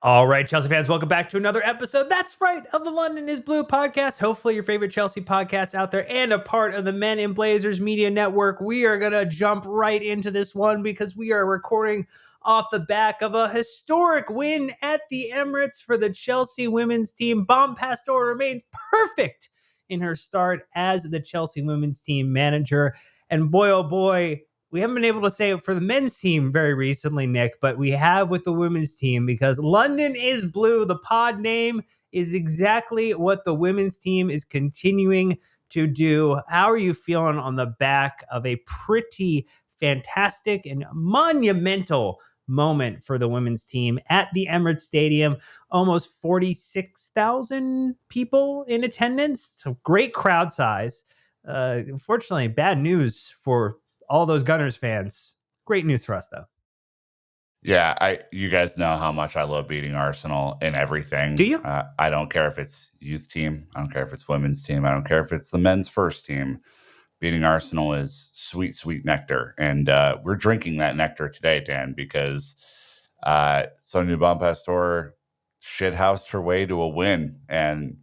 All right, Chelsea fans, welcome back to another episode. That's right, of the London is Blue podcast. Hopefully your favorite Chelsea podcast out there and a part of the Men in Blazers Media Network. We are going to jump right into this one because we are recording off the back of a historic win at the Emirates for the Chelsea women's team. Bom Pastor remains perfect in her start as the Chelsea women's team manager. And boy, oh boy, we haven't been able to say it for the men's team very recently, Nick, but we have with the women's team because London is Blue. The pod name is exactly what the women's team is continuing to do. How are you feeling on the back of a pretty fantastic and monumental moment for the women's team at the Emirates Stadium? Almost 46,000 people in attendance. So great crowd size. Unfortunately, bad news for all those Gunners fans. Great news for us, though. Yeah, you guys know how much I love beating Arsenal in everything. Do you? I don't care if it's youth team. I don't care if it's women's team. I don't care if it's the men's first team. Beating Arsenal is sweet, sweet nectar. And we're drinking that nectar today, Dan, because Sonia Bom Pastor shithoused her way to a win. And,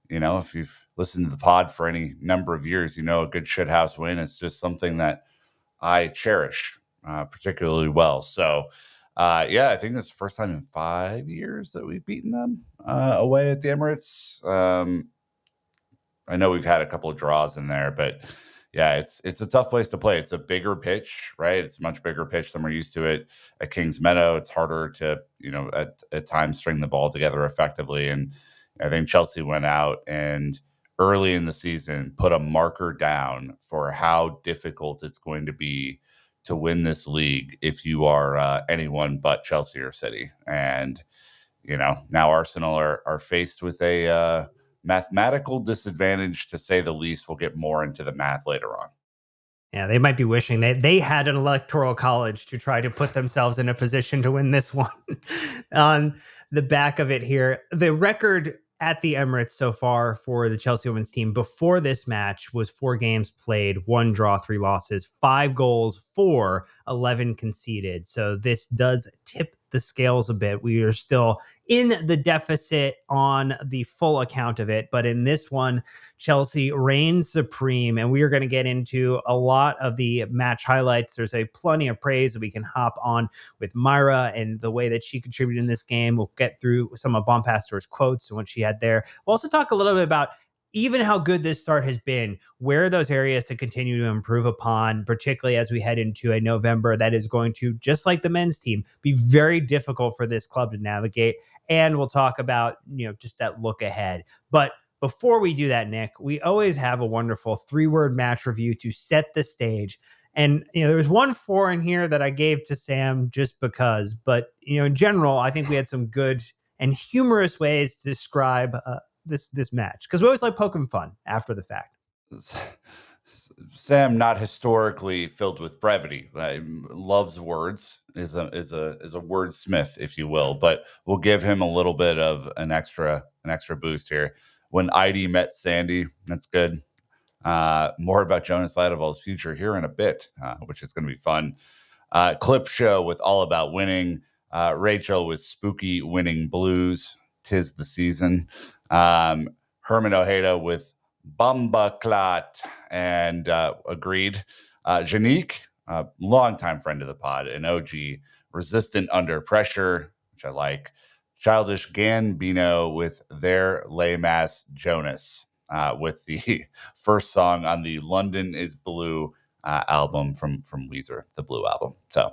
you know, if you've listened to the pod for any number of years, you know a good shithouse win is just something that I cherish particularly well. So, I think it's the first time in 5 years that we've beaten them away at the Emirates. I know we've had a couple of draws in there, but yeah, it's a tough place to play. It's a bigger pitch, right? It's a much bigger pitch than we're used to it at Kings Meadow. It's harder to, at times string the ball together effectively. And I think Chelsea went out and early in the season put a marker down for how difficult it's going to be to win this league if you are anyone but Chelsea or City. And, now Arsenal are faced with a mathematical disadvantage, to say the least. We'll get more into the math later on. Yeah, they might be wishing they had an electoral college to try to put themselves in a position to win this one. On the back of it here, the record at the Emirates so far for the Chelsea women's team before this match was 4 games played, 1 draw, 3 losses, 5 goals for, 11 conceded. So this does tip the scales a bit. We are still in the deficit on the full account of it. But in this one, Chelsea reigns supreme. And we are going to get into a lot of the match highlights. There's plenty of praise that we can hop on with Mayra and the way that she contributed in this game. We'll get through some of Bom Pastor's quotes and what she had there. We'll also talk a little bit about even how good this start has been, where are those areas to continue to improve upon, particularly as we head into a November that is going to, just like the men's team, be very difficult for this club to navigate. And we'll talk about, just that look ahead. But before we do that, Nick, we always have a wonderful 3-word match review to set the stage. And, there was 1-4 in here that I gave to Sam just because. But, in general, I think we had some good and humorous ways to describe this match, because we always like poking fun after the fact. Sam, not historically filled with brevity, loves words, is a wordsmith, if you will. But we'll give him a little bit of an extra boost here. When Heidi met Sandy, that's good. More about Jonas Ladoval's future here in a bit, which is going to be fun. Clip show with All About Winning. Rachel with Spooky Winning Blues. 'Tis the season. Herman Ojeda with Bumba Clot, and agreed. Janique, longtime friend of the pod, an OG, Resistant Under Pressure, which I like. Childish Gambino with Their Lame Ass Jonas, with the first song on the London is Blue album from Weezer, the Blue album. So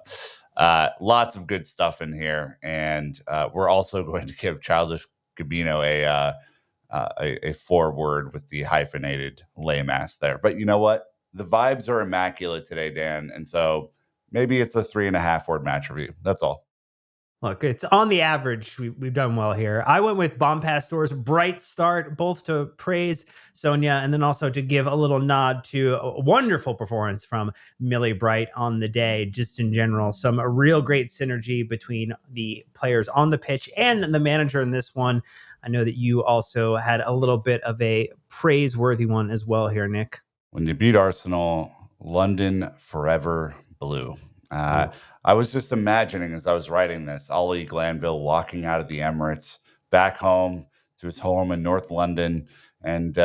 lots of good stuff in here. And we're also going to give Childish Gambino a foreword with the hyphenated lame ass there. But you know what? The vibes are immaculate today, Dan. And so maybe it's a 3.5-word match review. That's all. Look, it's on the average. We've done well here. I went with Bom Pastor's bright start, both to praise Sonia and then also to give a little nod to a wonderful performance from Millie Bright on the day. Just in general, some real great synergy between the players on the pitch and the manager in this one. I know that you also had a little bit of a praiseworthy one as well here, Nick. When you beat Arsenal, London forever blue. Uh, I was just imagining as I was writing this, Ollie Glanville walking out of the Emirates back home to his home in North London, and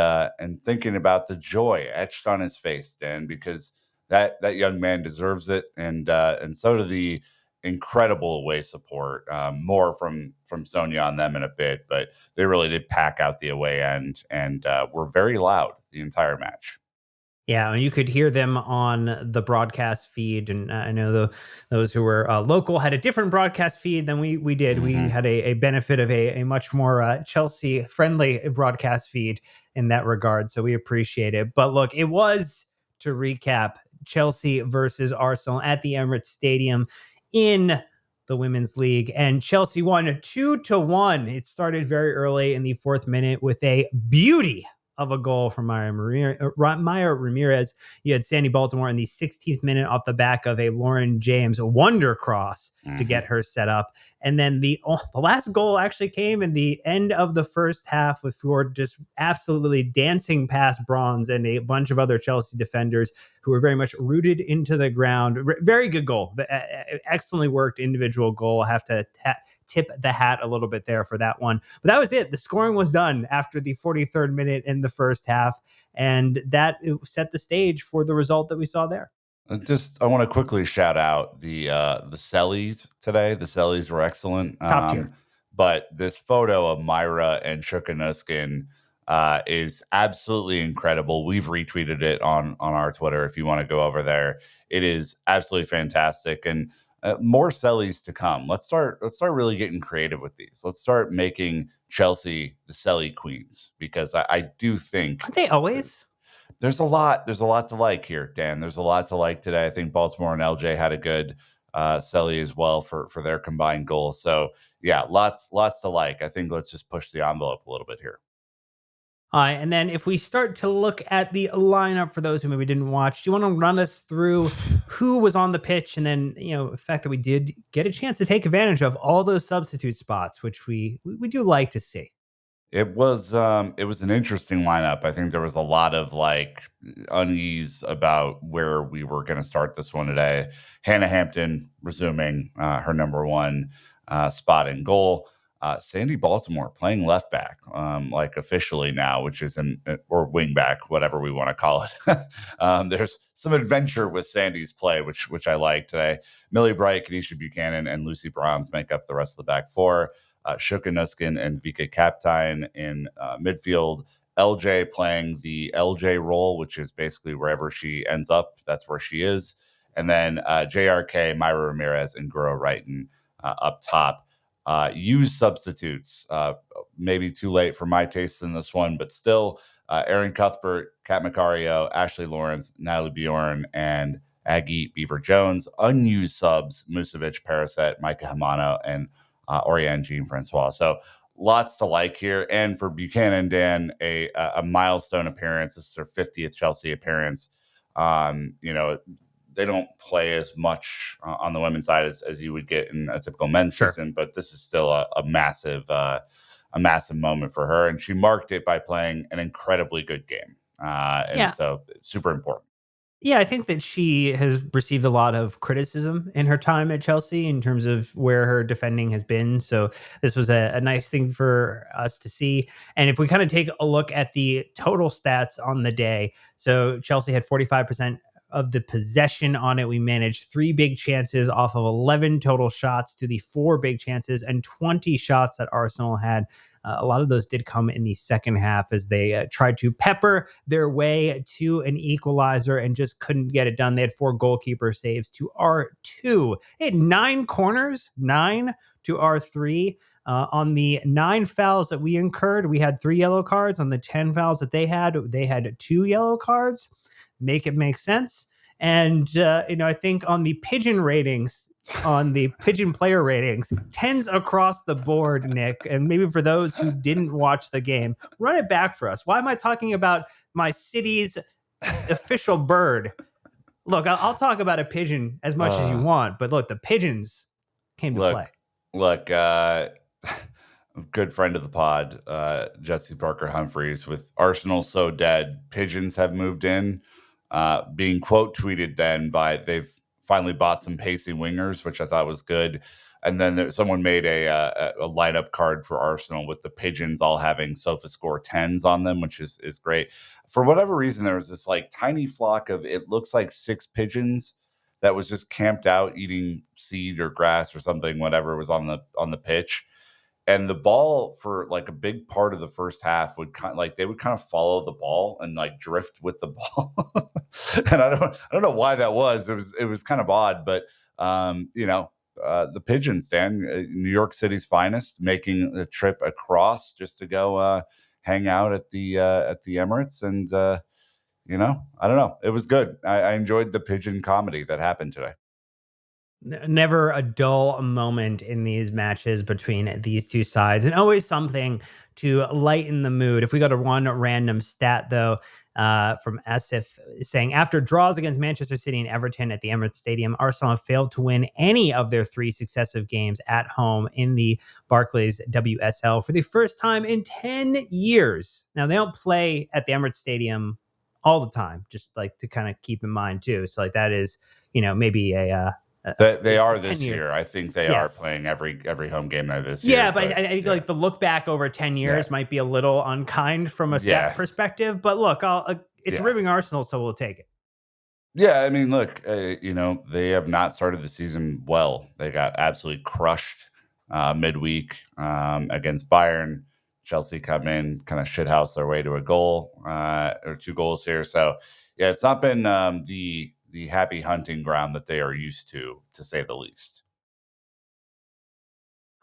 thinking about the joy etched on his face, Dan, because that young man deserves it, and so do the incredible away support. More from Sonia on them in a bit, but they really did pack out the away end and were very loud the entire match. Yeah, and you could hear them on the broadcast feed, and I know those who were local had a different broadcast feed than we did. We Mhm. had a benefit of a much more Chelsea friendly broadcast feed in that regard, so we appreciate it. But look, it was, to recap, Chelsea versus Arsenal at the Emirates Stadium in the Women's League, and Chelsea won 2-1. It started very early in the fourth minute with a beauty of a goal from Mayra Ramirez. You had Sandy Baltimore in the 16th minute off the back of a Lauren James wonder cross to get Mhm. her set up. And then the last goal actually came in the end of the first half with Ford just absolutely dancing past Bronze and a bunch of other Chelsea defenders who were very much rooted into the ground. Very good goal. Excellently worked individual goal. I have to tip the hat a little bit there for that one. But that was it. The scoring was done after the 43rd minute in the first half, and that set the stage for the result that we saw there. I want to quickly shout out the Sellies today. The Sellies were excellent. Top tier. But this photo of Myra and Shukanuskin is absolutely incredible. We've retweeted it on our Twitter if you want to go over there. It is absolutely fantastic, and more Sellies to come. Let's start really getting creative with these. Let's start making Chelsea the Selly Queens, because I do think Aren't they always? there's a lot to like here, Dan. There's a lot to like today. I think Baltimore and LJ had a good Selly as well for their combined goals. So yeah, lots to like. I think let's just push the envelope a little bit here. And then if we start to look at the lineup for those who maybe didn't watch, do you want to run us through who was on the pitch, and then the fact that we did get a chance to take advantage of all those substitute spots, which we do like to see. It was an interesting lineup. I think there was a lot of like unease about where we were going to start this one today. Hannah Hampton resuming her number one spot in goal. Sandy Baltimore playing left back, like officially now, which is or wing back, whatever we want to call it. There's some adventure with Sandy's play, which I like today. Millie Bright, Kanisha Buchanan, and Lucy Bronze make up the rest of the back four. Shuka Nuskin and Vika Kaptein in midfield. LJ playing the LJ role, which is basically wherever she ends up, that's where she is. And then JRK, Mayra Ramirez, and Guro Wrighton up top. Use substitutes. Maybe too late for my taste in this one, but still, Erin Cuthbert, Kat Macario, Ashley Lawrence, Natalie Bjorn, and Aggie Beaver Jones. Unused subs: Musovic, Paraset, Micah Hamano, and Oriane Jean Francois. So lots to like here. And for Buchanan, Dan, a milestone appearance. This is her 50th Chelsea appearance. They don't play as much on the women's side as you would get in a typical men's Sure. season, but this is still a massive moment for her. And she marked it by playing an incredibly good game. Yeah. So super important. Yeah, I think that she has received a lot of criticism in her time at Chelsea in terms of where her defending has been. So this was a nice thing for us to see. And if we kind of take a look at the total stats on the day, so Chelsea had 45% of the possession on it. We managed 3 big chances off of 11 total shots to the 4 big chances and 20 shots that Arsenal had. A lot of those did come in the second half as they tried to pepper their way to an equalizer and just couldn't get it done. They had 4 goalkeeper saves to R2. They had 9 corners, 9 to R3. On the 9 fouls that we incurred, we had 3 yellow cards. On the 10 fouls that they had 2 yellow cards. Make it make sense. And, I think on the pigeon ratings, on the pigeon player ratings, 10s across the board, Nick. And maybe for those who didn't watch the game, run it back for us. Why am I talking about my city's official bird? Look, I'll talk about a pigeon as much as you want, but look, the pigeons came to play. Look, good friend of the pod, Jesse Parker Humphreys, with Arsenal so dead, pigeons have moved in. Being quote tweeted then by they've finally bought some pacey wingers, which I thought was good. And then someone made a lineup card for Arsenal with the pigeons all having SofaScore 10s on them, which is great. For whatever reason, there was this like tiny flock of, it looks like 6 pigeons that was just camped out eating seed or grass or something, whatever was on the pitch. And the ball for like a big part of the first half would they would kind of follow the ball and like drift with the ball. And I don't know why that was. It was kind of odd, but the pigeons, Dan, New York City's finest, making the trip across just to go hang out at the Emirates, and I don't know. It was good. I enjoyed the pigeon comedy that happened today. Never a dull moment in these matches between these two sides, and always something to lighten the mood. If we go to one random stat, though, from Asif saying, after draws against Manchester City and Everton at the Emirates Stadium, Arsenal have failed to win any of their 3 successive games at home in the Barclays WSL for the first time in 10 years. Now, they don't play at the Emirates Stadium all the time, just like to kind of keep in mind, too. So, like, that is, maybe they are this year. I think they are playing every home game there this year. Yeah, but I think like the look back over 10 years might be a little unkind from a set perspective. But look, it's ribbing Arsenal, so we'll take it. Yeah, I mean, look, they have not started the season well. They got absolutely crushed midweek against Bayern. Chelsea come in, kind of shithouse their way to a goal or 2 goals here. So, yeah, it's not been the happy hunting ground that they are used to say the least.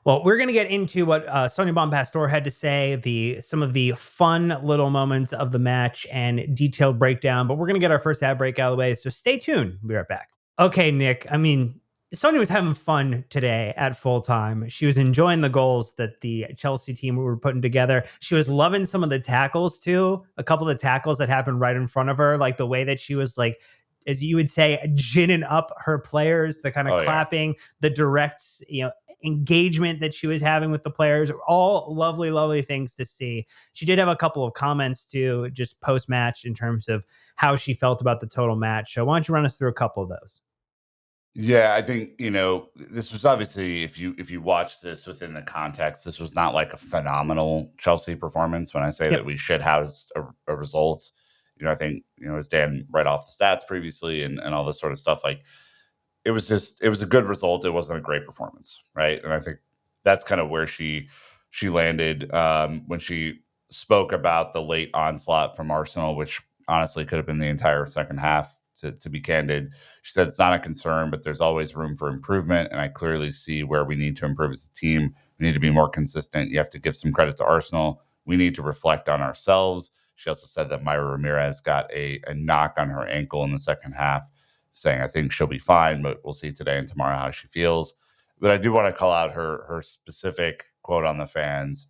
Well, we're going to get into what Sonia Bom Pastor had to say, some of the fun little moments of the match and detailed breakdown, but we're going to get our first ad break out of the way, so stay tuned. We'll be right back. Okay, Nick, I mean, Sonia was having fun today at full time. She was enjoying the goals that the Chelsea team were putting together. She was loving some of the tackles, too. A couple of the tackles that happened right in front of her, like the way that she was like, as you would say, ginning up her players, the kind of clapping, the direct, engagement that she was having with the players, all lovely, lovely things to see. She did have a couple of comments too, just post-match in terms of how she felt about the total match. So why don't you run us through a couple of those? Yeah, I think, this was obviously, if you watch this within the context, this was not like a phenomenal Chelsea performance. When I say that we should house a result, I think, as Dan read off the stats previously and all this sort of stuff, like it was a good result. It wasn't a great performance, right? And I think that's kind of where she landed when she spoke about the late onslaught from Arsenal, which honestly could have been the entire second half. To be candid, she said it's not a concern, but there's always room for improvement, and I clearly see where we need to improve as a team. We need to be more consistent. You have to give some credit to Arsenal. We need to reflect on ourselves. She also said that Mayra Ramirez got a knock on her ankle in the second half, saying, I think she'll be fine, but we'll see today and tomorrow how she feels. But I do want to call out her specific quote on the fans,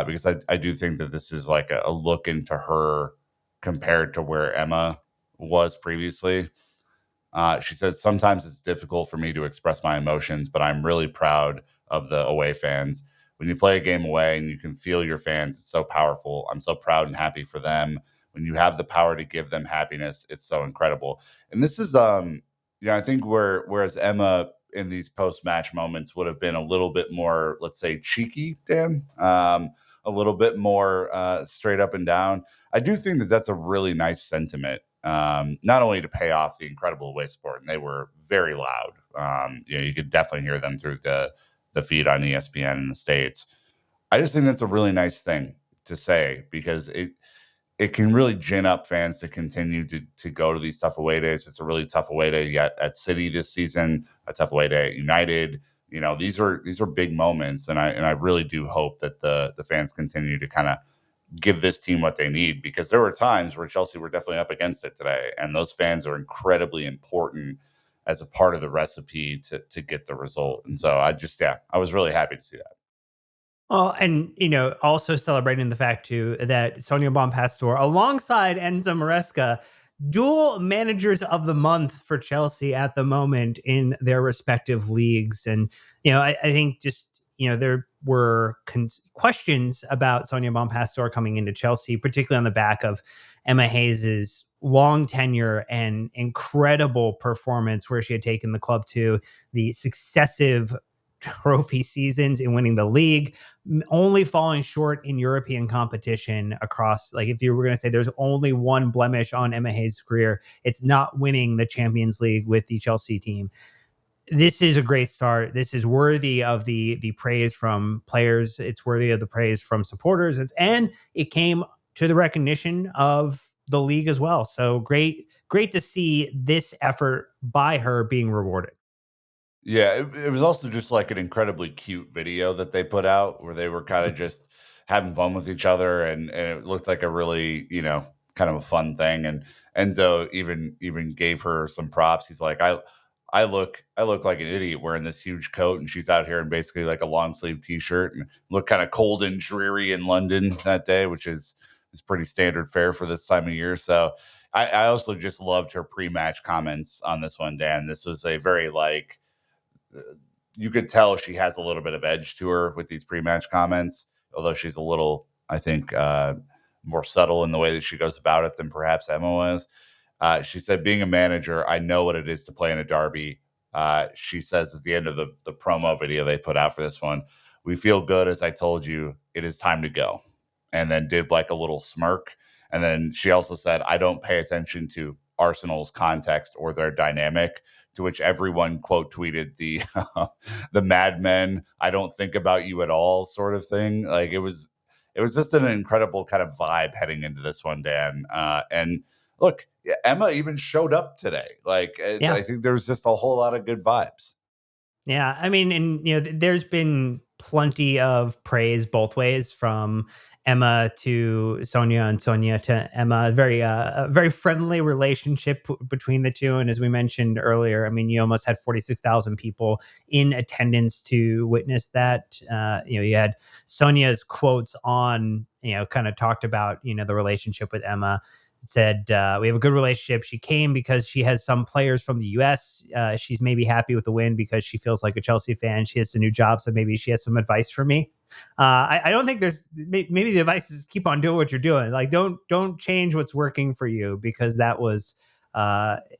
because I do think that this is like a look into her compared to where Emma was previously. She says, sometimes it's difficult for me to express my emotions, but I'm really proud of the away fans. When you play a game away and you can feel your fans, it's so powerful. I'm so proud and happy for them. When you have the power to give them happiness, it's so incredible. And this is, I think whereas Emma in these post-match moments would have been a little bit more, let's say, cheeky, Dan, a little bit more straight up and down. I do think that that's a really nice sentiment, not only to pay off the incredible away support, and they were very loud. You could definitely hear them through the feed on ESPN in the States. I just think that's a really nice thing to say, because it can really gin up fans to continue to go to these tough away days. It's a really tough away day at City this season, a tough away day at United. These are big moments, and I really do hope that the fans continue to kind of give this team what they need, because there were times where Chelsea were definitely up against it today, and those fans are incredibly important as a part of the recipe to get the result. And so I was really happy to see that. Well, and, also celebrating the fact, too, that Sonia Bom Pastor, alongside Enzo Maresca, dual managers of the month for Chelsea at the moment in their respective leagues. And, I think just, there were questions about Sonia Bom Pastor coming into Chelsea, particularly on the back of Emma Hayes's long tenure and incredible performance, where she had taken the club to the successive trophy seasons in winning the league, only falling short in European competition across, like, if you were going to say there's only one blemish on Emma Hayes' career, it's not winning the Champions League with the Chelsea team. This is a great start. This is worthy of the praise from players. It's worthy of the praise from supporters, and it came to the recognition of the league as well. So great to see this effort by her being rewarded. Yeah, it was also just like an incredibly cute video that they put out where they were kind of just having fun with each other, and it looked like a really, kind of a fun thing. And Enzo even gave her some props. He's like, I look like an idiot wearing this huge coat, and she's out here in basically like a long sleeve t-shirt, and look kind of cold and dreary in London that day, which is pretty standard fare for this time of year. So I also just loved her pre-match comments on this one, Dan. This was a very like, you could tell she has a little bit of edge to her with these pre-match comments, although she's a little, I think, more subtle in the way that she goes about it than perhaps Emma was. She said, being a manager, I know what it is to play in a derby. She says at the end of the promo video they put out for this one, we feel good, as I told you, it is time to go. And then did like a little smirk. And then she also said, I don't pay attention to Arsenal's context or their dynamic, to which everyone quote tweeted the the Mad Men, I don't think about you at all sort of thing. Like it was just an incredible kind of vibe heading into this one, Dan. And look, yeah, Emma even showed up today. Like Yeah. I think there was just a whole lot of good vibes. Yeah, I mean, and there's been plenty of praise both ways, from Emma to Sonia and Sonia to Emma. A very friendly relationship between the two. And as we mentioned earlier, I mean, you almost had 46,000 people in attendance to witness that. You had Sonia's quotes on, kind of talked about, the relationship with Emma. Said, we have a good relationship. She came because she has some players from the US. She's maybe happy with the win because she feels like a Chelsea fan. She has a new job, so maybe she has some advice for me. I don't think there's, maybe the advice is keep on doing what you're doing. Like, don't change what's working for you, because that was,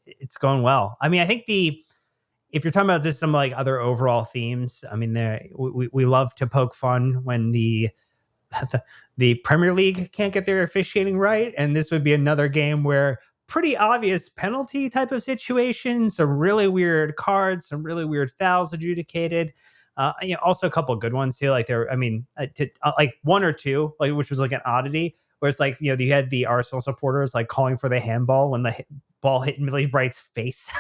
it's going well. I mean, I think if you're talking about just some like other overall themes, I mean, we love to poke fun when the Premier League can't get their officiating right. And this would be another game where pretty obvious penalty type of situation, some really weird cards, some really weird fouls adjudicated. Also a couple of good ones too. Like like one or two, like, which was like an oddity, where it's like, you had the Arsenal supporters like calling for the handball when the ball hit Millie Bright's face.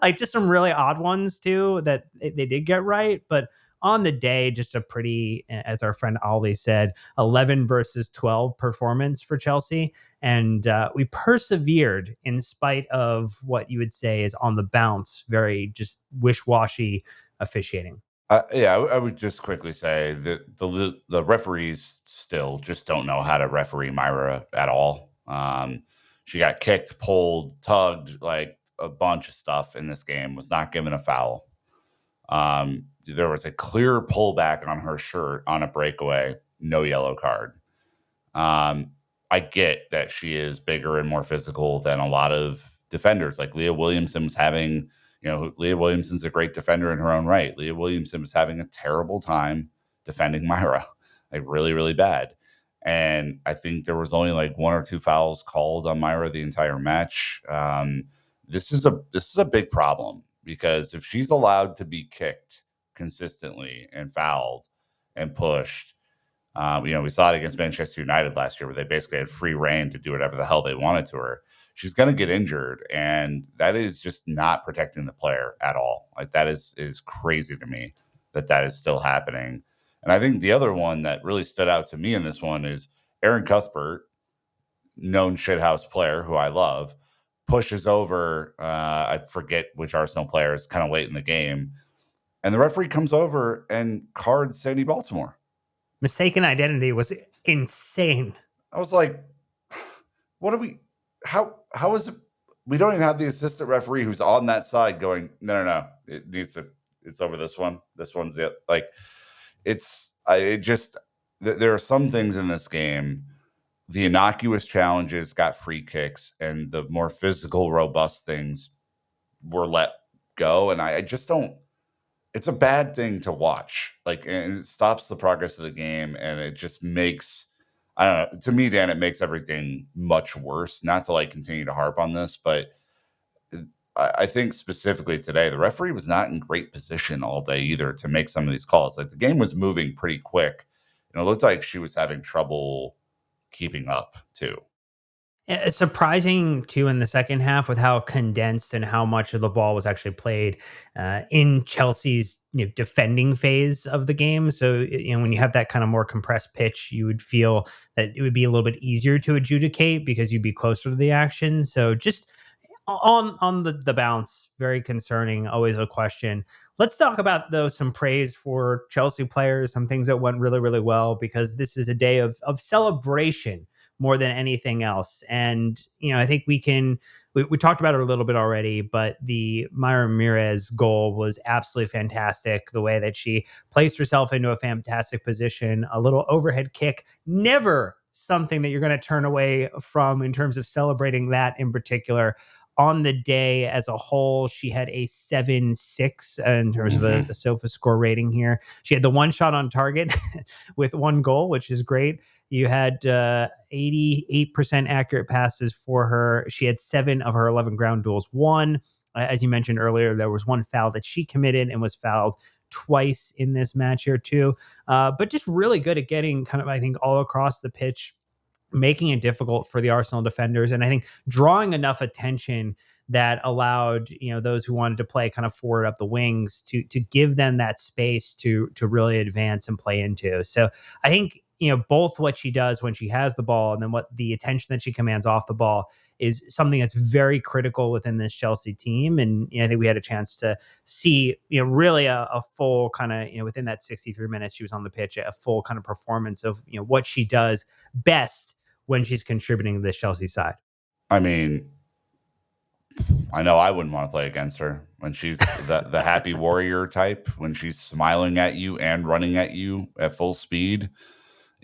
like just some really odd ones too that they did get right. But on the day, just a pretty, as our friend Ollie said, 11 versus 12 performance for Chelsea. And we persevered in spite of what you would say is on the bounce, very just wish-washy officiating. Yeah, I would just quickly say that the referees still just don't know how to referee Myra at all. She got kicked, pulled, tugged, like a bunch of stuff in this game. Was not given a foul. There was a clear pullback on her shirt on a breakaway, no yellow card. I get that she is bigger and more physical than a lot of defenders. Like Leah Williamson was having, Leah Williamson's a great defender in her own right. Leah Williamson was having a terrible time defending Myra, like really, really bad. And I think there was only like one or two fouls called on Myra the entire match. This is a big problem, because if she's allowed to be kicked consistently and fouled and pushed, we saw it against Manchester United last year, where they basically had free reign to do whatever the hell they wanted to her. She's going to get injured, and that is just not protecting the player at all. Like that is crazy to me that is still happening. And I think the other one that really stood out to me in this one is Aaron Cuthbert, known shithouse player who I love, pushes over, I forget which Arsenal player, is kind of late in the game, and the referee comes over and cards Sandy Baltimore. Mistaken identity was insane. I was like, what are we, how is it? We don't even have the assistant referee who's on that side going, no, it's over this one. This one's it. Like, there are some things in this game the innocuous challenges got free kicks, and the more physical, robust things were let go. And I just don't. It's a bad thing to watch. Like, and it stops the progress of the game, and it just makes. I don't know. To me, Dan, it makes everything much worse. Not to like continue to harp on this, but I think specifically today, the referee was not in great position all day either to make some of these calls. Like the game was moving pretty quick, and it looked like she was having trouble keeping up too. It's surprising too in the second half with how condensed and how much of the ball was actually played in Chelsea's defending phase of the game. So when you have that kind of more compressed pitch, you would feel that it would be a little bit easier to adjudicate because you'd be closer to the action. So just on the bounce, very concerning. Always a question. Let's talk about though some praise for Chelsea players, some things that went really really well because this is a day of celebration more than anything else. And I think we talked about it a little bit already, but the Mayra Ramirez goal was absolutely fantastic. The way that she placed herself into a fantastic position, a little overhead kick, never something that you're going to turn away from in terms of celebrating that in particular. On the day as a whole, she had a 7.6 in terms of a SOFA score rating here. She had the one shot on target with one goal, which is great. You had 88% accurate passes for her. She had 7 of her 11 ground duels won. As you mentioned earlier, there was one foul that she committed and was fouled twice in this match here too. But just really good at getting kind of, I think, all across the pitch, making it difficult for the Arsenal defenders. And I think drawing enough attention that allowed, those who wanted to play kind of forward up the wings to give them that space to really advance and play into. So I think, both what she does when she has the ball and then what the attention that she commands off the ball is something that's very critical within this Chelsea team. And I think we had a chance to see, really a full kind of, within that 63 minutes she was on the pitch, a full kind of performance of, what she does best when she's contributing to this Chelsea side. I mean, I know I wouldn't want to play against her when she's the happy warrior type, when she's smiling at you and running at you at full speed.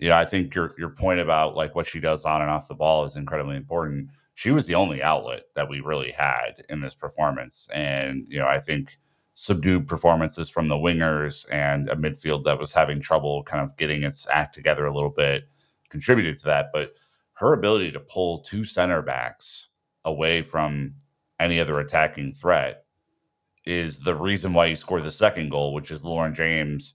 I think your point about like what she does on and off the ball is incredibly important. She was the only outlet that we really had in this performance. And, I think subdued performances from the wingers and a midfield that was having trouble kind of getting its act together a little bit contributed to that. But her ability to pull 2 center backs away from any other attacking threat is the reason why you score the second goal, which is Lauren James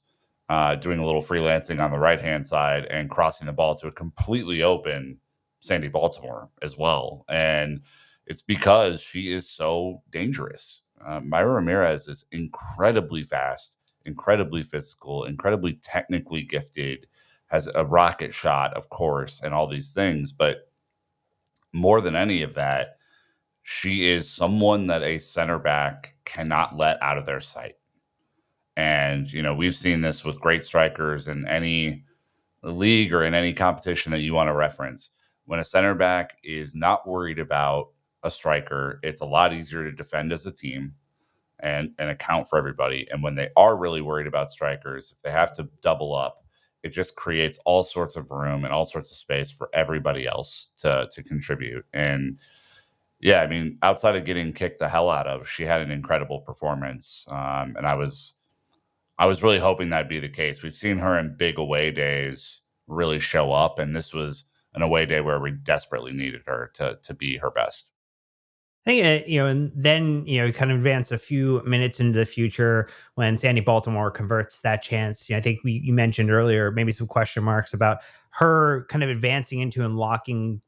doing a little freelancing on the right-hand side and crossing the ball to a completely open Sandy Baltimore as well. And it's because she is so dangerous. Mayra Ramirez is incredibly fast, incredibly physical, incredibly technically gifted, has a rocket shot, of course, and all these things. But more than any of that, she is someone that a center back cannot let out of their sight. And, we've seen this with great strikers in any league or in any competition that you want to reference. When a center back is not worried about a striker, it's a lot easier to defend as a team and account for everybody. And when they are really worried about strikers, if they have to double up, it just creates all sorts of room and all sorts of space for everybody else to contribute. And yeah, I mean, outside of getting kicked the hell out of, she had an incredible performance. And I was really hoping that'd be the case. We've seen her in big away days really show up, and this was an away day where we desperately needed her to be her best. I think, and then, kind of advance a few minutes into the future when Sandy Baltimore converts that chance. I think you mentioned earlier, maybe some question marks about her kind of advancing into and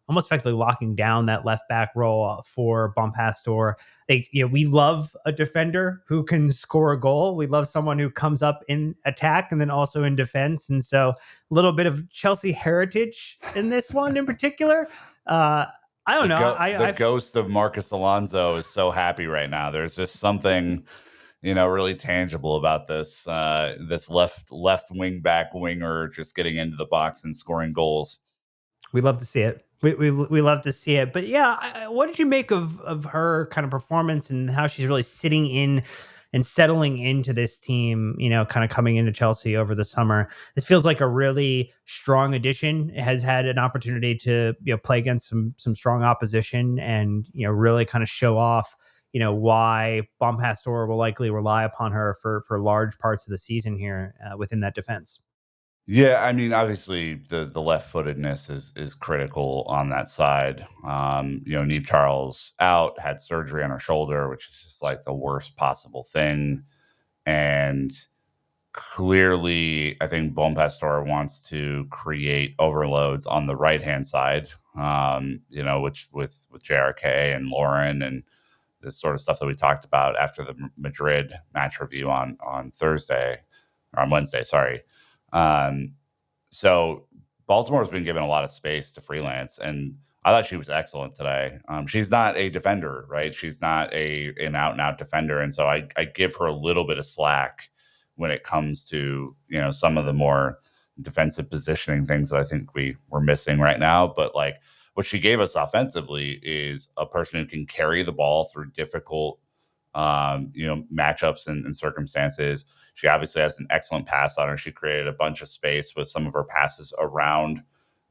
almost effectively locking down that left back role for Bom Pastor. I think, we love a defender who can score a goal. We love someone who comes up in attack and then also in defense. And so a little bit of Chelsea heritage in this one in particular. I don't know. The ghost of Marcus Alonso is so happy right now. There's just something, really tangible about this left wing back winger just getting into the box and scoring goals. We love to see it. We love to see it. But yeah, what did you make of her kind of performance and how she's really sitting in and settling into this team, kind of coming into Chelsea over the summer. This feels like a really strong addition. It has had an opportunity to play against some strong opposition and really kind of show off why Bom Pastor will likely rely upon her for large parts of the season here within that defense. Yeah, I mean, obviously the left footedness is critical on that side. Neve Charles out, had surgery on her shoulder, which is just like the worst possible thing. And clearly, I think Bom Pastor wants to create overloads on the right hand side. Which with JRK and Lauren and this sort of stuff that we talked about after the Madrid match review on Thursday or on Wednesday, sorry. So Baltimore's been given a lot of space to freelance, and I thought she was excellent today. She's not a defender, right? She's not an out and out defender, and so I give her a little bit of slack when it comes to some of the more defensive positioning things that I think we're missing right now. But like what she gave us offensively is a person who can carry the ball through difficult matchups and circumstances. She obviously has an excellent pass on her. She created a bunch of space with some of her passes around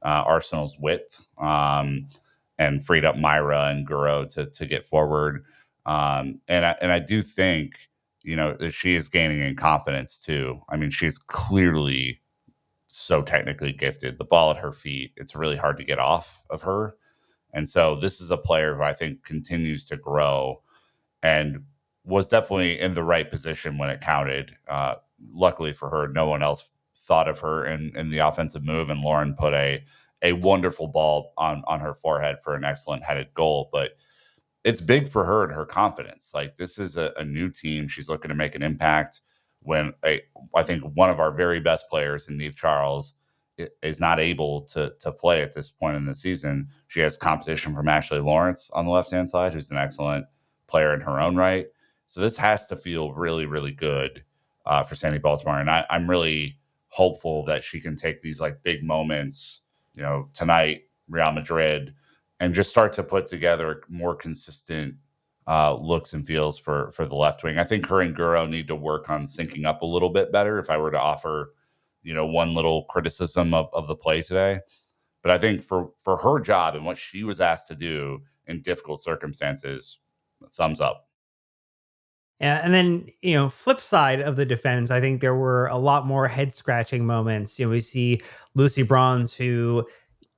Arsenal's width, and freed up Mayra and Guro to get forward. And I do think that she is gaining in confidence too. I mean, she's clearly so technically gifted. The ball at her feet, it's really hard to get off of her. And so this is a player who I think continues to grow and was definitely in the right position when it counted. Luckily for her, no one else thought of her in the offensive move, and Lauren put a wonderful ball on her forehead for an excellent headed goal. But it's big for her and her confidence. Like, this is a new team. She's looking to make an impact when I think one of our very best players in Neve Charles is not able to play at this point in the season. She has competition from Ashley Lawrence on the left-hand side, who's an excellent player in her own right. So this has to feel really, really good for Sandy Baltimore. And I'm really hopeful that she can take these like big moments, tonight, Real Madrid, and just start to put together more consistent looks and feels for the left wing. I think her and Guro need to work on syncing up a little bit better if I were to offer, one little criticism of the play today. But I think for her job and what she was asked to do in difficult circumstances, thumbs up. Yeah, and then flip side of the defense, I think there were a lot more head scratching moments. We see Lucy Bronze, who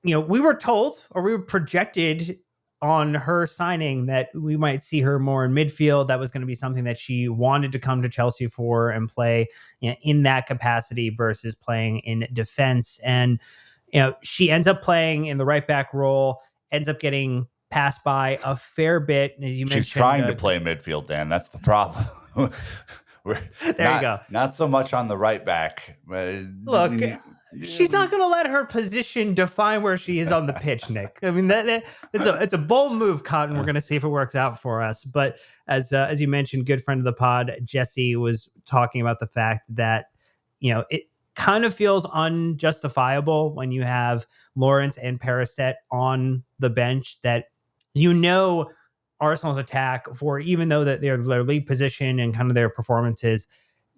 we were told or we were projected on her signing that we might see her more in midfield. That was going to be something that she wanted to come to Chelsea for and play in that capacity versus playing in defense. And she ends up playing in the right back role, ends up getting passed by a fair bit, as you mentioned. She's trying to play midfield, Dan. That's the problem. There you go. Not so much on the right back. Look, she's not going to let her position define where she is on the pitch, Nick. I mean, it's a bold move, Cotton. We're going to see if it works out for us. But as you mentioned, good friend of the pod, Jesse, was talking about the fact that it kind of feels unjustifiable when you have Lawrence and Paraset on the bench that Arsenal's attack, for even though that their league position and kind of their performances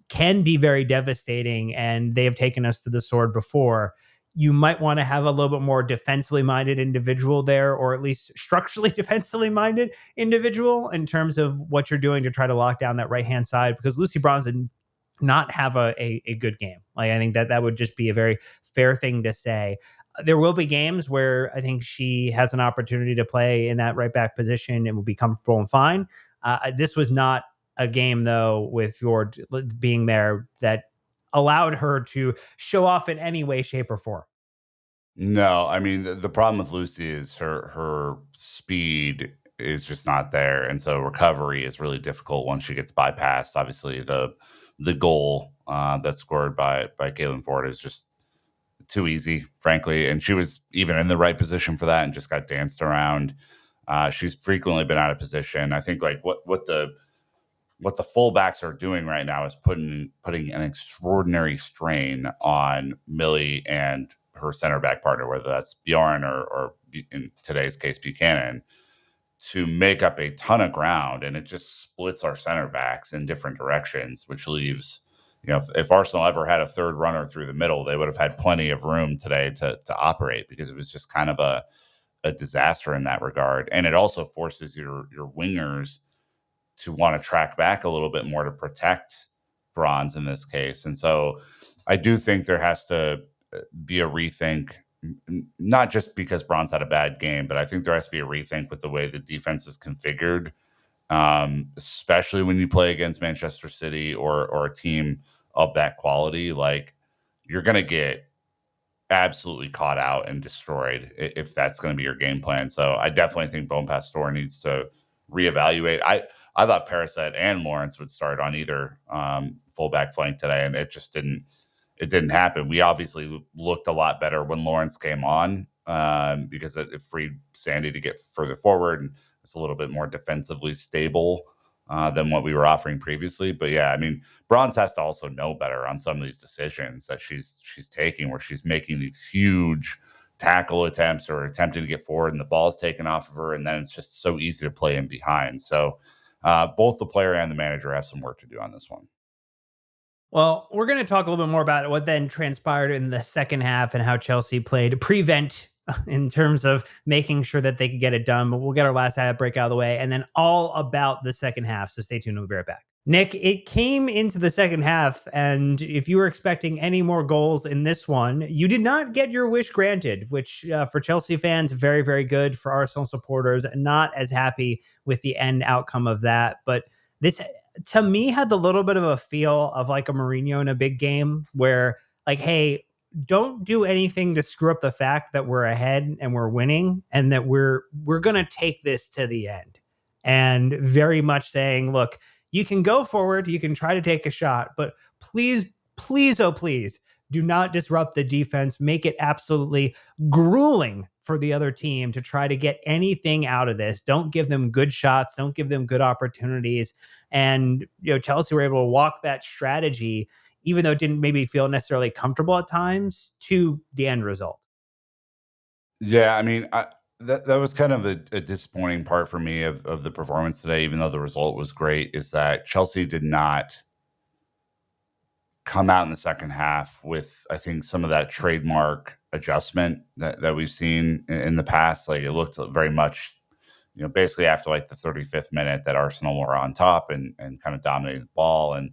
can be very devastating and they have taken us to the sword before, you might want to have a little bit more defensively minded individual there, or at least structurally defensively minded individual in terms of what you're doing to try to lock down that right hand side, because Lucy Bronze did not have a good game. Like, I think that would just be a very fair thing to say. There will be games where I think she has an opportunity to play in that right back position and will be comfortable and fine. This was not a game, though, with Fjord being there that allowed her to show off in any way, shape, or form. No, I mean, the problem with Lucy is her speed is just not there, and so recovery is really difficult once she gets bypassed. Obviously, the goal that's scored by Galen Ford is just too easy, frankly. And she was even in the right position for that and just got danced around. She's frequently been out of position. I think like what the fullbacks are doing right now is putting an extraordinary strain on Millie and her center back partner, whether that's Bjorn or in today's case, Buchanan. to make up a ton of ground, and it just splits our center backs in different directions, which leaves, if Arsenal ever had a third runner through the middle, they would have had plenty of room today to operate, because it was just kind of a disaster in that regard. And it also forces your wingers to want to track back a little bit more to protect Bronze in this case. And so I do think there has to be a rethink, not just because Bronze had a bad game, but I think there has to be a rethink with the way the defense is configured, especially when you play against Manchester City or a team of that quality. Like, you're going to get absolutely caught out and destroyed if that's going to be your game plan. So I definitely think Bom Pastor needs to reevaluate. I thought Parasite and Lawrence would start on either fullback flank today, and it didn't happen. We obviously looked a lot better when Lawrence came on, because it freed Sandy to get further forward, and it's a little bit more defensively stable than what we were offering previously. But yeah, I mean, Bronze has to also know better on some of these decisions that she's taking, where she's making these huge tackle attempts or attempting to get forward, and the ball's taken off of her, and then it's just so easy to play in behind. So both the player and the manager have some work to do on this one. Well, we're going to talk a little bit more about what then transpired in the second half and how Chelsea played prevent in terms of making sure that they could get it done. But we'll get our last half break out of the way, and then all about the second half. So stay tuned. We'll be right back. Nick, it came into the second half, and if you were expecting any more goals in this one, you did not get your wish granted, which for Chelsea fans, very, very good. For Arsenal supporters, not as happy with the end outcome of that. But this, to me, had the little bit of a feel of like a Mourinho in a big game where, like, hey, don't do anything to screw up the fact that we're ahead and we're winning, and that we're going to take this to the end. And very much saying, look, you can go forward, you can try to take a shot, but please, please, oh please, do not disrupt the defense. Make it absolutely grueling for the other team to try to get anything out of this. Don't give them good shots. Don't give them good opportunities. And Chelsea were able to walk that strategy, even though it didn't maybe feel necessarily comfortable at times, to the end result. Yeah, I mean, that was kind of a disappointing part for me of the performance today, even though the result was great, is that Chelsea did not come out in the second half with, I think, some of that trademark adjustment that we've seen in the past. Like, it looked very much, basically after like the 35th minute, that Arsenal were on top and kind of dominated the ball. And,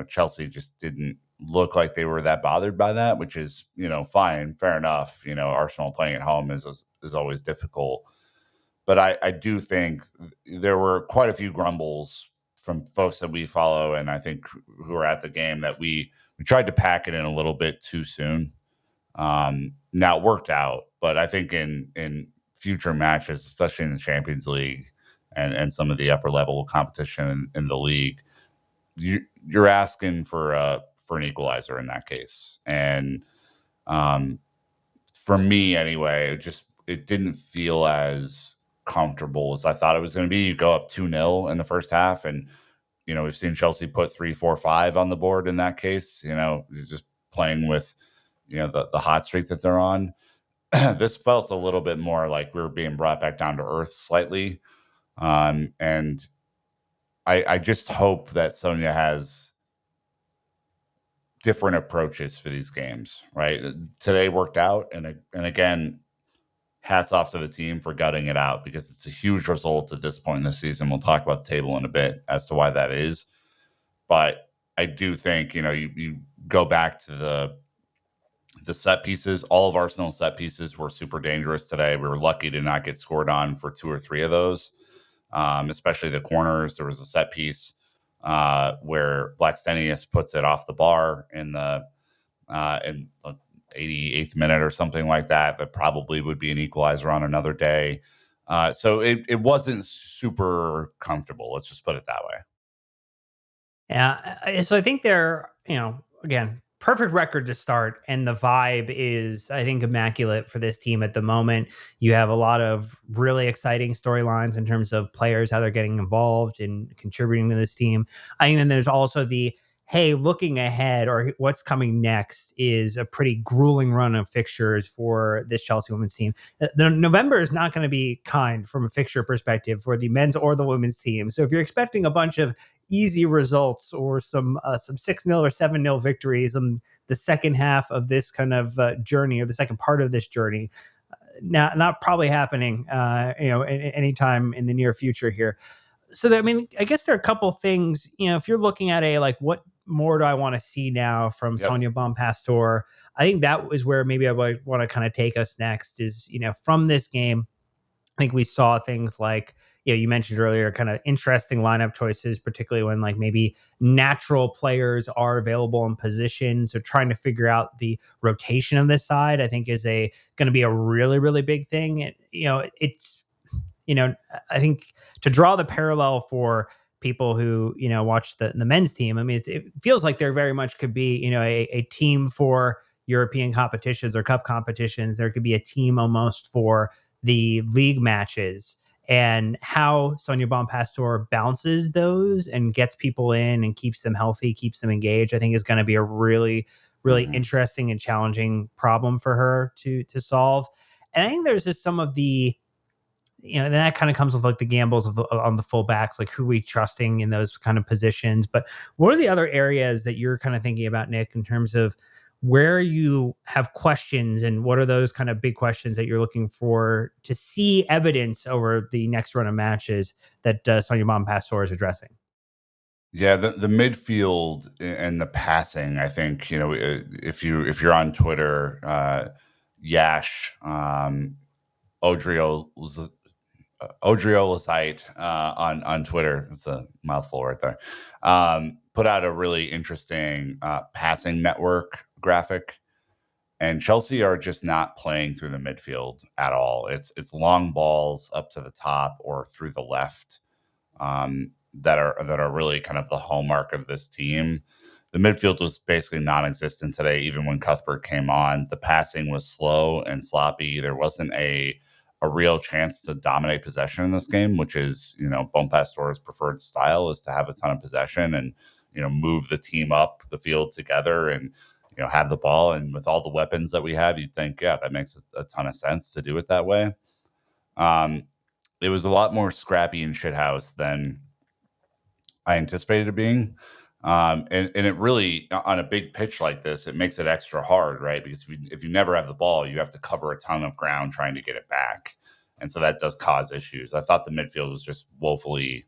Chelsea just didn't look like they were that bothered by that, which is, fine, fair enough. Arsenal playing at home is always difficult. But I do think there were quite a few grumbles from folks that we follow, and I think who are at the game, that we tried to pack it in a little bit too soon. Now it worked out, but I think in future matches, especially in the Champions League and some of the upper level competition in the league, you're asking for an equalizer in that case. And for me anyway, it didn't feel as comfortable as I thought it was going to be. You go up 2-0 in the first half, and we've seen Chelsea put 3, 4, 5 on the board in that case. You're just playing with the hot streak that they're on. This felt a little bit more like we were being brought back down to earth slightly. And I just hope that Sonia has different approaches for these games, right? Today worked out. And again, hats off to the team for gutting it out, because it's a huge result at this point in the season. We'll talk about the table in a bit as to why that is. But I do think, you go back to the set pieces. All of Arsenal's set pieces were super dangerous today. We were lucky to not get scored on for 2 or 3 of those, especially the corners. There was a set piece where Blackstenius puts it off the bar in the 88th minute or something like that. That probably would be an equalizer on another day. So it wasn't super comfortable. Let's just put it that way. Yeah. So I think they're, again, perfect record to start. And the vibe is, I think, immaculate for this team at the moment. You have a lot of really exciting storylines in terms of players, how they're getting involved and contributing to this team. I think then there's also the hey, looking ahead or what's coming next is a pretty grueling run of fixtures for this Chelsea women's team. The November is not going to be kind from a fixture perspective for the men's or the women's team. So if you're expecting a bunch of easy results or some 6-0 or 7-0 victories in the second half of this kind of journey, or the second part of this journey, not probably happening anytime in the near future here. So I mean, I guess there are a couple things, if you're looking at what more do I want to see now from Yep. Sonia Bom Pastor? I think that is where maybe I would want to kind of take us next is, from this game, I think we saw things like, you mentioned earlier, kind of interesting lineup choices, particularly when like maybe natural players are available in position. So trying to figure out the rotation of this side, I think is going to be a really, really big thing. It's I think to draw the parallel for people who, watch the men's team, I mean, it feels like there very much could be, a team for European competitions or cup competitions. There could be a team almost for the league matches, and how Sonia Bom Pastor bounces those and gets people in and keeps them healthy, keeps them engaged, I think is going to be a really, really interesting and challenging problem for her to solve. And I think there's just some of the, and that kind of comes with like the gambles on the fullbacks, like who we trusting in those kind of positions. But what are the other areas that you're kind of thinking about, Nick, in terms of where you have questions, and what are those kind of big questions that you're looking for to see evidence over the next run of matches that Sonia Bom Pastor is addressing? Yeah, the midfield and the passing. I think if you're on Twitter, Yash, Odrio Odriolasite on Twitter. That's a mouthful right there. Put out a really interesting passing network graphic, and Chelsea are just not playing through the midfield at all. It's long balls up to the top or through the left, that are really kind of the hallmark of this team. The midfield was basically non-existent today. Even when Cuthbert came on, the passing was slow and sloppy. There wasn't a real chance to dominate possession in this game, which is, Bom Pastor's preferred style, is to have a ton of possession and, move the team up the field together and, have the ball. And with all the weapons that we have, you'd think, yeah, that makes a ton of sense to do it that way. It was a lot more scrappy and shithouse than I anticipated it being. And it really, on a big pitch like this, it makes it extra hard, right? Because if you never have the ball, you have to cover a ton of ground trying to get it back. And so that does cause issues. I thought the midfield was just woefully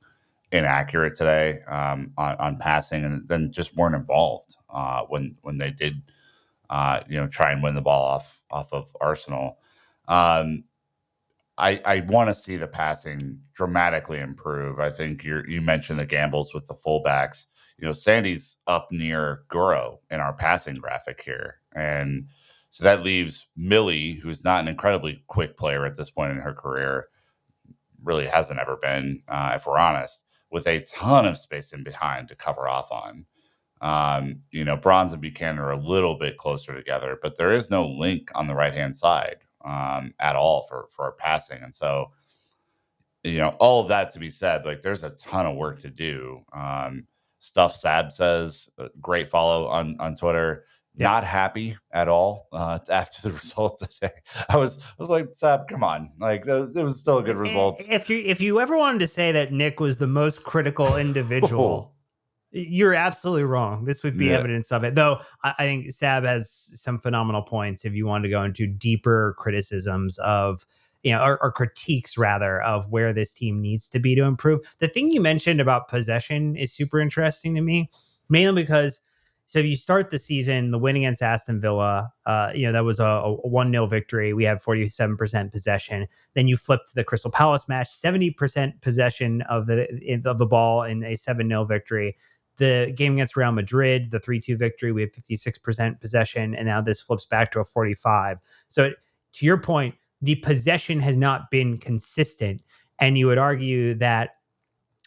inaccurate today, on passing, and then just weren't involved when they did, try and win the ball off of Arsenal. Um, I want to see the passing dramatically improve. I think you mentioned the gambles with the fullbacks. Sandy's up near Guro in our passing graphic here, and so that leaves Millie, who's not an incredibly quick player at this point in her career, really hasn't ever been, if we're honest, with a ton of space in behind to cover off on. Bronze and Buchanan are a little bit closer together, but there is no link on the right hand side, at all for our passing. And so, all of that to be said, like there's a ton of work to do. Stuff Sab says, great follow on Twitter. Yeah. Not happy at all after the results today. I was like, Sab, come on, like it was still a good result. If you ever wanted to say that Nick was the most critical individual, you're absolutely wrong. This would be evidence of it. Though I think Sab has some phenomenal points if you want to go into deeper criticisms of, or critiques rather, of where this team needs to be to improve. The thing you mentioned about possession is super interesting to me, mainly because, so if you start the season, the win against Aston Villa, that was a 1-0 victory. We had 47% possession. Then you flip to the Crystal Palace match, 70% possession of the ball in a 7-0 victory. The game against Real Madrid, the 3-2 victory, we had 56% possession, and now this flips back to a 45. So to your point, the possession has not been consistent, and you would argue that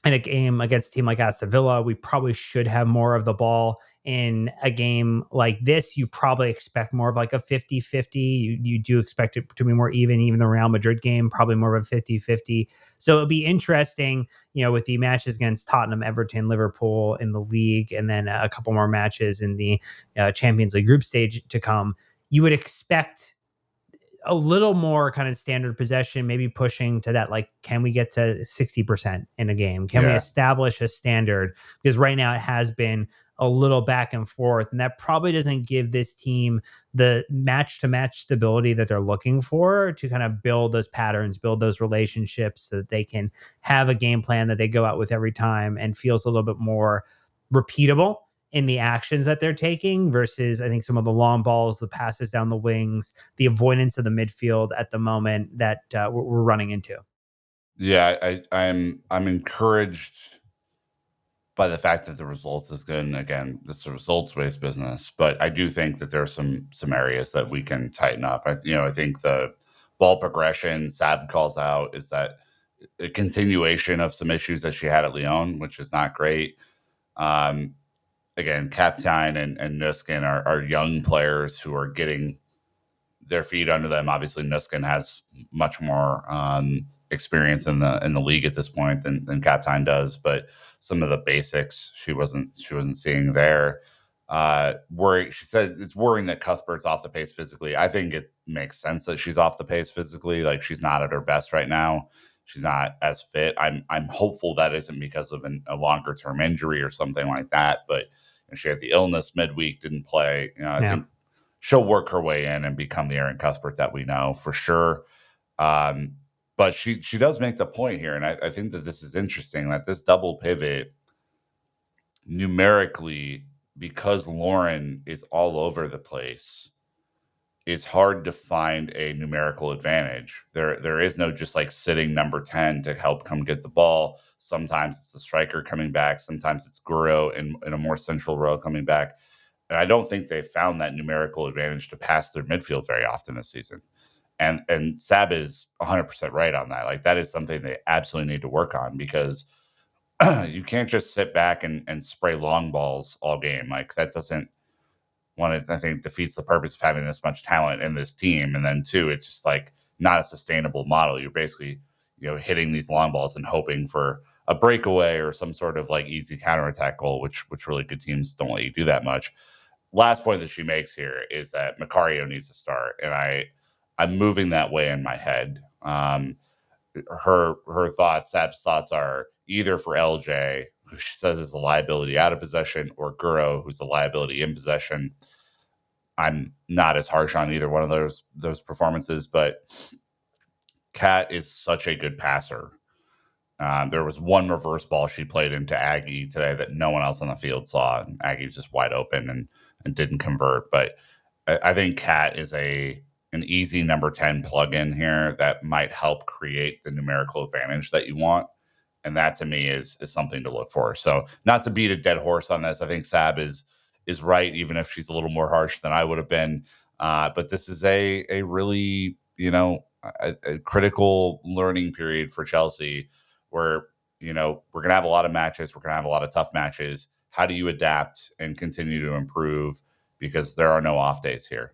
in a game against a team like Aston Villa, we probably should have more of the ball. In a game like this, you probably expect more of like a 50-50. You do expect it to be more even the Real Madrid game, probably more of a 50-50. So it'll be interesting, with the matches against Tottenham, Everton, Liverpool in the league, and then a couple more matches in the Champions League group stage to come. You would expect a little more kind of standard possession, maybe pushing to that, like, can we get to 60% in a game? Can we Yeah. establish a standard? Because right now it has been a little back and forth, and that probably doesn't give this team the match to match stability that they're looking for to kind of build those patterns, build those relationships so that they can have a game plan that they go out with every time and feels a little bit more repeatable in the actions that they're taking versus I think some of the long balls, the passes down the wings, the avoidance of the midfield at the moment that we're running into. Yeah, I'm encouraged by the fact that the results is good. And again, this is a results based business, but I do think that there are some areas that we can tighten up. I think the ball progression Sab calls out is that a continuation of some issues that she had at Lyon, which is not great. Um, Again, Captain and Nuskin are young players who are getting their feet under them. Obviously, Nuskin has much more experience in the league at this point than Captain does, but some of the basics she wasn't seeing there. She said it's worrying that Cuthbert's off the pace physically. I think it makes sense that she's off the pace physically. Like, she's not at her best right now. She's not as fit. I'm hopeful that isn't because of a longer term injury or something like that. But she had the illness midweek, didn't play. I Yeah. think she'll work her way in and become the Erin Cuthbert that we know for sure. Um, but she does make the point here, and I think that this is interesting, that this double pivot numerically, because Lauren is all over the place, it's hard to find a numerical advantage. There is no just like sitting number 10 to help come get the ball. Sometimes it's the striker coming back. Sometimes it's Guro in a more central role coming back. And I don't think they found that numerical advantage to pass their midfield very often this season. And Sab is 100% right on that. Like, that is something they absolutely need to work on, because you can't just sit back and spray long balls all game. Like, that doesn't, one, I think, defeats the purpose of having this much talent in this team. And then two, it's just like not a sustainable model. You're basically, hitting these long balls and hoping for a breakaway or some sort of like easy counterattack goal, which really good teams don't let you do that much. Last point that she makes here is that Macario needs to start, and I'm moving that way in my head. Her thoughts, Sab's thoughts, are either for LJ, who she says is a liability out of possession, or Guro, who's a liability in possession. I'm not as harsh on either one of those performances, but Kat is such a good passer. There was one reverse ball she played into Aggie today that no one else on the field saw. And Aggie was just wide open and didn't convert. But I think Kat is an easy number 10 plug-in here that might help create the numerical advantage that you want. And that, to me, is something to look for. So, not to beat a dead horse on this, I think Sab is right, even if she's a little more harsh than I would have been. But this is a really, a critical learning period for Chelsea, where, we're going to have a lot of matches. We're going to have a lot of tough matches. How do you adapt and continue to improve? Because there are no off days here.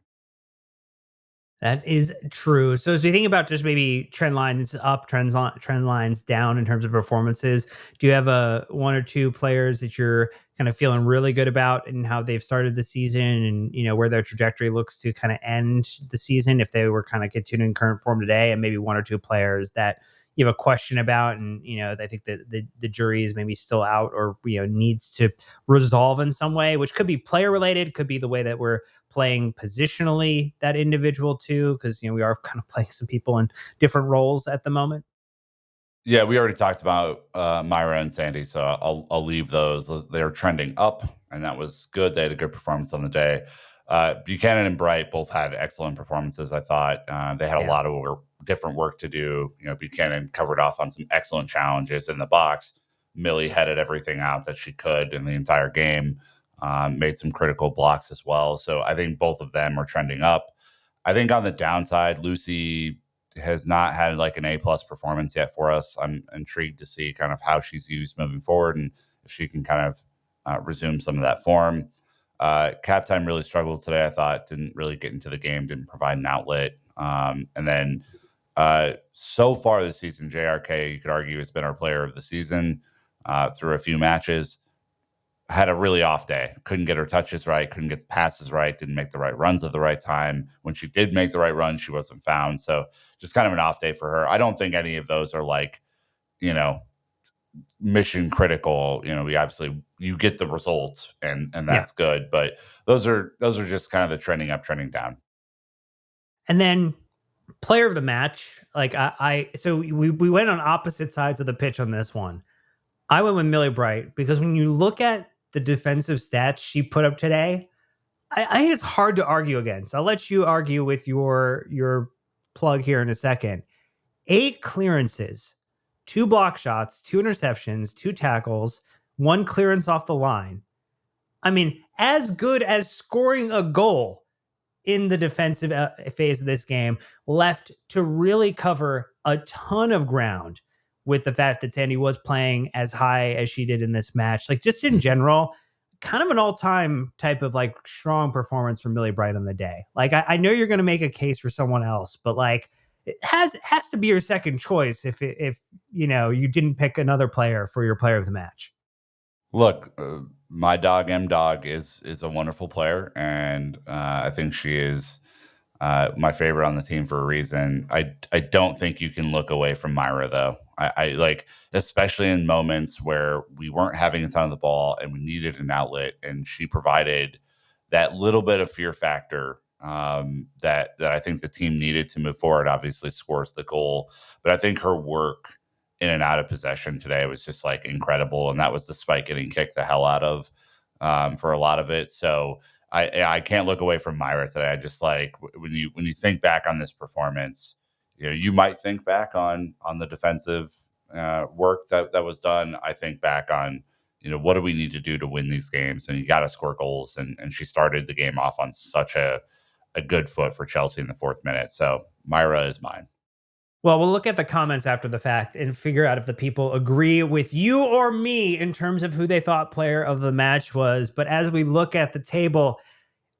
That is true. So as we think about just maybe trend lines up, trend lines down in terms of performances, do you have one or two players that you're kind of feeling really good about and how they've started the season, and where their trajectory looks to kind of end the season if they were kind of continuing current form today, and maybe one or two players that you have a question about, and I think that the jury is maybe still out, or needs to resolve in some way, which could be player related, could be the way that we're playing positionally that individual too, because we are kind of playing some people in different roles at the moment. Yeah, we already talked about Myra and Sandy, so I'll leave those. They're trending up, and that was good. They had a good performance on the day. Buchanan and Bright both had excellent performances, I thought. They had a lot of different work to do. Buchanan covered off on some excellent challenges in the box. Millie headed everything out that she could in the entire game, made some critical blocks as well. So I think both of them are trending up. I think on the downside, Lucy has not had like an A-plus performance yet for us. I'm intrigued to see kind of how she's used moving forward and if she can kind of resume some of that form. Cap Time really struggled today, I thought. Didn't really get into the game, didn't provide an outlet. And then so far this season, JRK, you could argue, has been our player of the season through a few matches. Had a really off day. Couldn't get her touches right, couldn't get the passes right, didn't make the right runs at the right time. When she did make the right run, she wasn't found. So just kind of an off day for her. I don't think any of those are like, mission critical. We obviously you get the results and that's good, but those are just kind of the trending up, trending down. And then player of the match, like so we went on opposite sides of the pitch on this one. I went with Millie Bright because when you look at the defensive stats she put up today, I think it's hard to argue against. I'll let you argue with your plug here in a second. 8 clearances, 2 block shots, 2 interceptions, 2 tackles, 1 clearance off the line. I mean, as good as scoring a goal in the defensive phase of this game, left to really cover a ton of ground with the fact that Sandy was playing as high as she did in this match. Like, just in general, kind of an all-time type of like strong performance from Millie Bright on the day. Like, I know you're going to make a case for someone else, but like, it has to be your second choice if you didn't pick another player for your player of the match. Look, my dog M Dog is a wonderful player, and I think she is my favorite on the team for a reason. I don't think you can look away from Mayra though. I like, especially in moments where we weren't having a ton of the ball and we needed an outlet, and she provided that little bit of fear factor that I think the team needed to move forward. Obviously, scores the goal, but I think her work in and out of possession today was just like incredible, and that was despite getting kicked the hell out of for a lot of it. So I can't look away from Mayra today. I just like when you think back on this performance, you might think back on the defensive work that was done. I think back on what do we need to do to win these games, and you got to score goals. And she started the game off on such a good foot for Chelsea in the 4th minute. So Mayra is mine. Well, we'll look at the comments after the fact and figure out if the people agree with you or me in terms of who they thought player of the match was. But as we look at the table,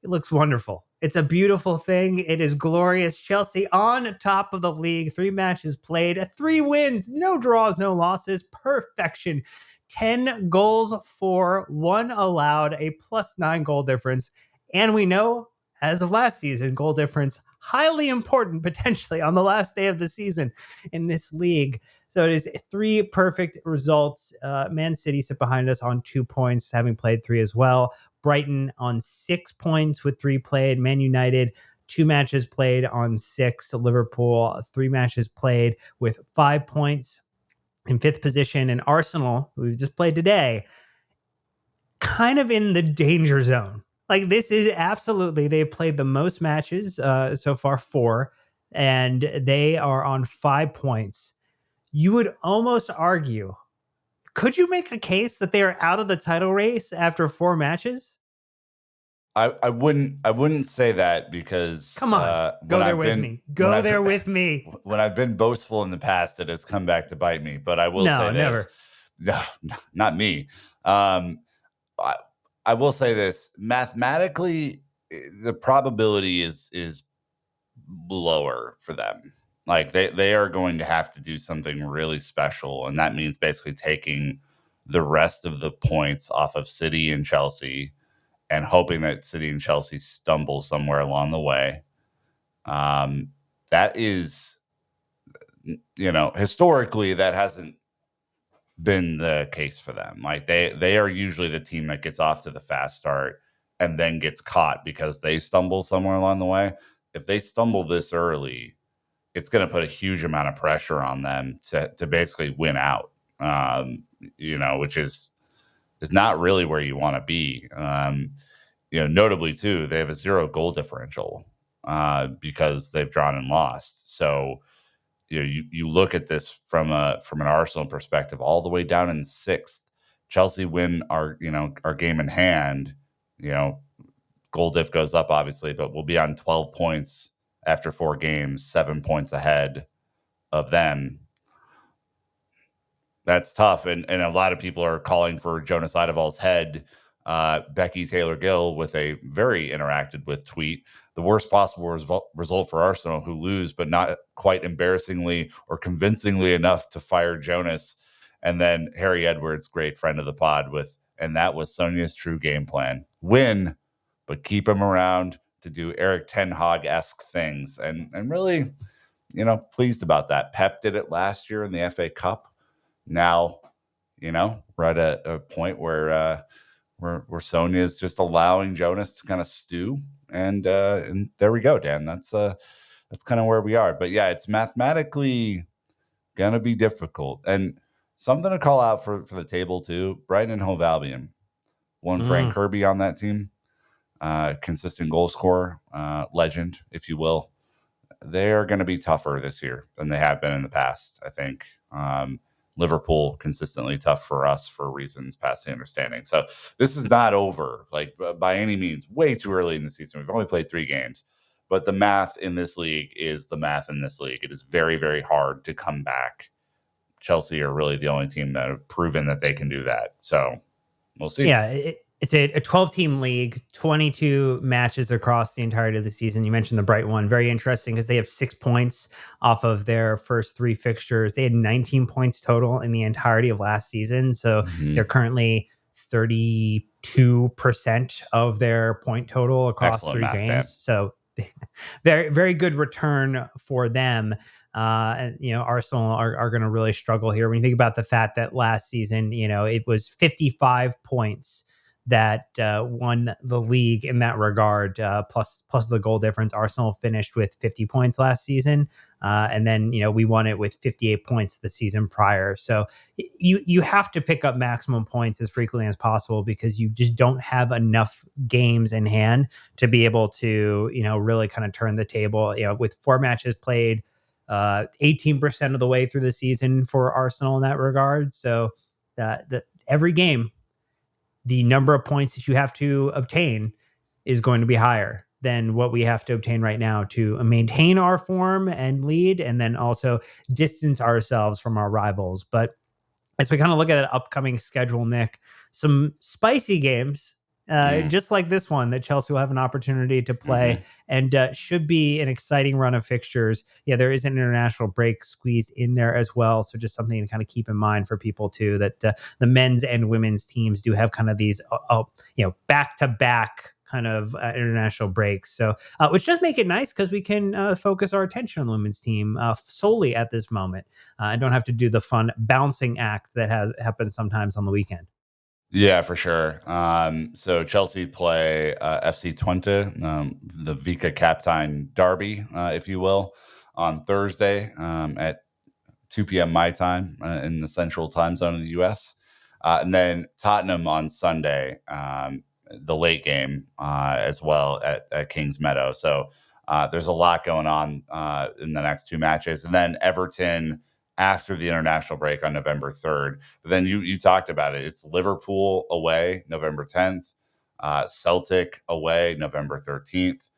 it looks wonderful. It's a beautiful thing. It is glorious. Chelsea on top of the league. 3 matches played, 3 wins, no draws, no losses. Perfection. 10 goals for, 1 allowed, a +9 goal difference. And we know, as of last season, goal difference highly important potentially on the last day of the season in this league. So it is 3 perfect results. Man City sit behind us on 2 points, having played 3 as well. Brighton on 6 points with 3 played. Man United, 2 matches played on 6. Liverpool, 3 matches played with 5 points in 5th position. And Arsenal, who we've just played today, kind of in the danger zone. Like, this is absolutely, they've played the most matches so far, 4, and they are on 5 points. You would almost argue, could you make a case that they are out of the title race after 4 matches? I wouldn't say that because come on, go there with me. Go there with me. When I've been boastful in the past, it has come back to bite me. But I will say this: no, not me. I will say this: mathematically, the probability is lower for them. Like they are going to have to do something really special, and that means basically taking the rest of the points off of City and Chelsea, and hoping that City and Chelsea stumble somewhere along the way. That is, historically, that hasn't been the case for them. Like they are usually the team that gets off to the fast start and then gets caught because they stumble somewhere along the way. If they stumble this early, it's going to put a huge amount of pressure on them to basically win out, which is not really where you want to be. Notably too, they have a 0 goal differential because they've drawn and lost. So you look at this from an Arsenal perspective, all the way down in 6th. Chelsea win our game in hand. Goal diff goes up obviously, but we'll be on 12 points after 4 games, 7 points ahead of them. That's tough. And a lot of people are calling for Jonas Idevall's head. Becky Taylor Gill with a very interacted with tweet. The worst possible result for Arsenal, who lose, but not quite embarrassingly or convincingly enough to fire Jonas. And then Harry Edwards, great friend of the pod, and that was Sonia's true game plan. Win, but keep him around to do Eric Ten Hag-esque things. And really, pleased about that. Pep did it last year in the FA Cup. Now, we're at a point where Sonia is just allowing Jonas to kind of stew, and there we go, Dan. That's kind of where we are. But yeah, it's mathematically gonna be difficult, and something to call out for the table too. Brighton and Hove Albion, one Frank Kirby on that team, consistent goal scorer, legend, if you will. They are going to be tougher this year than they have been in the past, I think. Liverpool consistently tough for us for reasons past the understanding. So this is not over, like by any means. Way too early in the season. We've only played 3 games, but the math in this league is the math in this league. It is very, very hard to come back. Chelsea are really the only team that have proven that they can do that. So we'll see. Yeah, it's a 12-team league, 22 matches across the entirety of the season. You mentioned the Brighton one. Very interesting because they have 6 points off of their first 3 fixtures. They had 19 points total in the entirety of last season. So they're currently 32% of their point total across Excellent 3 math, games. Dan. So very, very good return for them. And Arsenal are going to really struggle here. When you think about the fact that last season, it was 55 points that won the league in that regard, plus the goal difference. Arsenal finished with 50 points last season, and then we won it with 58 points the season prior. So you have to pick up maximum points as frequently as possible because you just don't have enough games in hand to be able to really kind of turn the table. With 4 matches played, 18% of the way through the season for Arsenal in that regard. So every game, the number of points that you have to obtain is going to be higher than what we have to obtain right now to maintain our form and lead, and then also distance ourselves from our rivals. But as we kind of look at the upcoming schedule, Nick, some spicy games, just like this one that Chelsea will have an opportunity to play, and should be an exciting run of fixtures. Yeah, there is an international break squeezed in there as well. So just something to kind of keep in mind for people too, that the men's and women's teams do have kind of these, back-to-back kind of international breaks. So, which does make it nice because we can focus our attention on the women's team solely at this moment. I don't have to do the fun bouncing act that happens sometimes on the weekend. Yeah, for sure. So Chelsea play FC Twente, the Vika Captain Derby, if you will, on Thursday at 2 p.m. my time in the central time zone of the U.S. And then Tottenham on Sunday, the late game as well at Kings Meadow. So there's a lot going on in the next 2 matches. And then Everton after the international break on November 3rd. But then you talked about it. It's Liverpool away November 10th, Celtic away November 13th,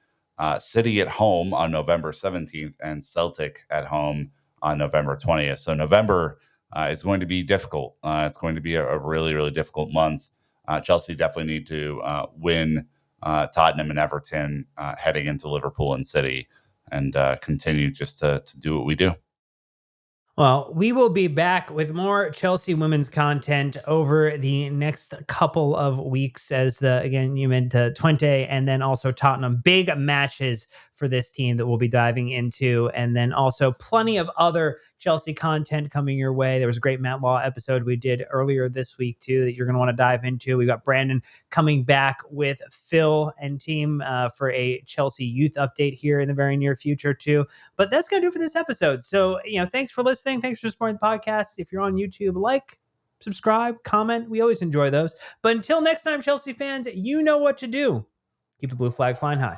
City at home on November 17th, and Celtic at home on November 20th. So November is going to be difficult. It's going to be a really, really difficult month. Chelsea definitely need to win Tottenham and Everton heading into Liverpool and City, and continue just to do what we do. Well, we will be back with more Chelsea women's content over the next couple of weeks as, again, you meant Twente and then also Tottenham. Big matches for this team that we'll be diving into. And then also plenty of other Chelsea content coming your way. There was a great Matt Law episode we did earlier this week, too, that you're going to want to dive into. We got Brandon coming back with Phil and team for a Chelsea youth update here in the very near future, too. But that's going to do it for this episode. So, thanks for listening. Thanks for supporting the podcast. If you're on YouTube, like, subscribe, comment. We always enjoy those. But until next time, Chelsea fans, you know what to do. Keep the blue flag flying high.